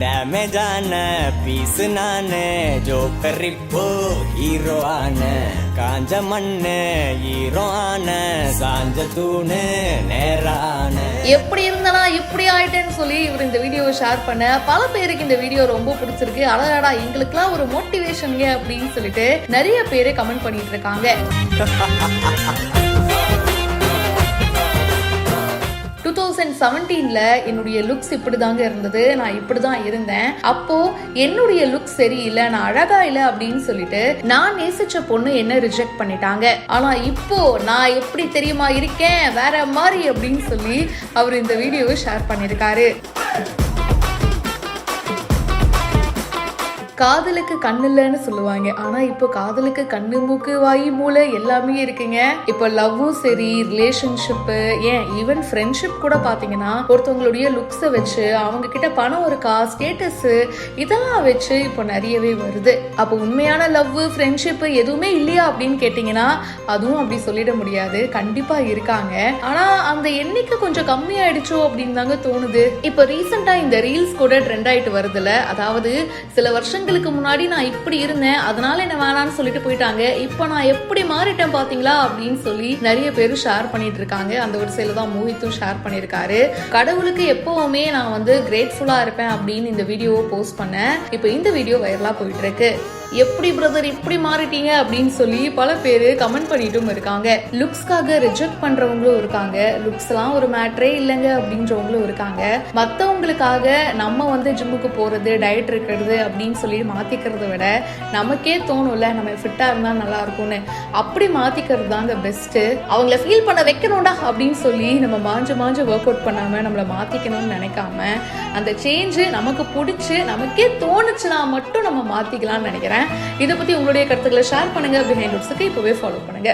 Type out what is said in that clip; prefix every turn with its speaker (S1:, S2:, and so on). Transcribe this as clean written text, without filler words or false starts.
S1: டேமேஜான piece நானு joker இப்போ hero ஆன காஞ்ச மண்ணு ஹீரோ ஆன சாஞ்ச தூணு நேரான.
S2: எப்படி இருந்தானா இப்படி ஆயிட்டேன்னு சொல்லி இவர் இந்த வீடியோவை ஷேர் பண்ண பல பேருக்கு இந்த வீடியோ ரொம்ப பிடிச்சிருக்கு. அழகாடா எங்களுக்குலாம் ஒரு மோட்டிவேஷனுங்க அப்படின்னு சொல்லிட்டு நிறைய பேரு கமெண்ட் பண்ணிட்டு இருக்காங்க. 2017ல என்னுடைய லுக்ஸ் இப்படிதாங்க இருந்தது, நான் இப்படிதான் இருந்தேன். அப்போ என்னுடைய லுக் சரியில்லை, நான் அழகா இல்லை அப்படின்னு சொல்லிட்டு நான் நேசிச்ச பொண்ணு என்ன ரிஜெக்ட் பண்ணிட்டாங்க. ஆனா இப்போ நான் எப்படி தெரியுமா இருக்கேன், வேற மாதிரி அப்படின்னு சொல்லி அவர் இந்த வீடியோவை ஷேர் பண்ணிருக்காரு. காதலுக்கு கண்ணு இல்லைன்னு சொல்லுவாங்க, ஆனா இப்போ காதலுக்கு கண்ணு மூக்கு வாய் மூளை எல்லாமே இருக்குங்க. இப்போ லவ்வும் சரி, ரிலேஷன்ஷிப்பு, ஏன் ஈவன் ஃப்ரெண்ட்ஷிப் கூட பாத்தீங்கன்னா ஒருத்தவங்களுடைய லுக்ஸை வச்சு அவங்க கிட்ட பணம் இருக்கா, ஸ்டேட்டஸ், இதெல்லாம் வச்சு இப்போ நிறையவே வருது. அப்போ உண்மையான லவ் ஃப்ரெண்ட்ஷிப் எதுவுமே இல்லையா அப்படின்னு கேட்டீங்கன்னா அதுவும் அப்படி சொல்லிட முடியாது, கண்டிப்பா இருக்காங்க. ஆனா அந்த எண்ணிக்கை கொஞ்சம் கம்மியாயிடுச்சோ அப்படின்னு தாங்க தோணுது. இப்போ ரீசெண்டா இந்த ரீல்ஸ் கூட ட்ரெண்ட் ஆயிட்டு வருதுல, அதாவது சில வருஷங்கள் முன்னாடி நான் இப்படி இருந்தேன், அதனால என்ன வேணான்னு சொல்லிட்டு போயிட்டாங்க, இப்போ நான் எப்படி மாறிட்டேன் பாத்தீங்களா அப்படின்னு சொல்லி நிறைய பேர் ஷேர் பண்ணிட்டு இருக்காங்க. அந்த ஒரு சைல தான் மோஹித்தும் ஷேர் பண்ணிருக்காரு. கடவுளுக்கு எப்பவுமே நான் வந்து கிரேட்ஃபுல்லா இருப்பேன் அப்படின்னு இந்த வீடியோவை போஸ்ட் பண்ணேன். இப்போ இந்த வீடியோ வைரலா போயிட்டு இருக்கு. எப்படி பிரதர் இப்படி மாறிட்டீங்க அப்படின்னு சொல்லி பல பேரு கமெண்ட் பண்ணிட்டும் இருக்காங்க. லுக்ஸ்க்காக ரிஜெக்ட் பண்றவங்களும் இருக்காங்க, லுக்ஸ் எல்லாம் ஒரு மேட்டரே இல்லைங்க அப்படின்றவங்களும் இருக்காங்க. மற்றவங்களுக்காக நம்ம வந்து ஜிம்முக்கு போறது, டயட் இருக்கிறது அப்படின்னு சொல்லி மாத்திக்கிறத விட நமக்கே தோணும்ல நம்ம ஃபிட்டா இருந்தா நல்லா இருக்கும்னு, அப்படி மாத்திக்கிறது தாங்க பெஸ்ட். அவங்கள ஃபீல் பண்ண வைக்கணும்டா அப்படின்னு சொல்லி நம்ம மாஞ்சு ஒர்க் அவுட் பண்ணாம நம்மளை மாத்திக்கணும்னு நினைக்காம அந்த சேஞ்சு நமக்கு பிடிச்சி நமக்கே தோணுச்சுன்னா மட்டும் நம்ம மாத்திக்கலாம்னு நினைக்கிறேன். இதை பத்தி உங்களுடைய கருத்துக்களை ஷேர் பண்ணுங்க. பிஹைண்ட் லுக்ஸ்க்கு இப்பவே ஃபாலோ பண்ணுங்க.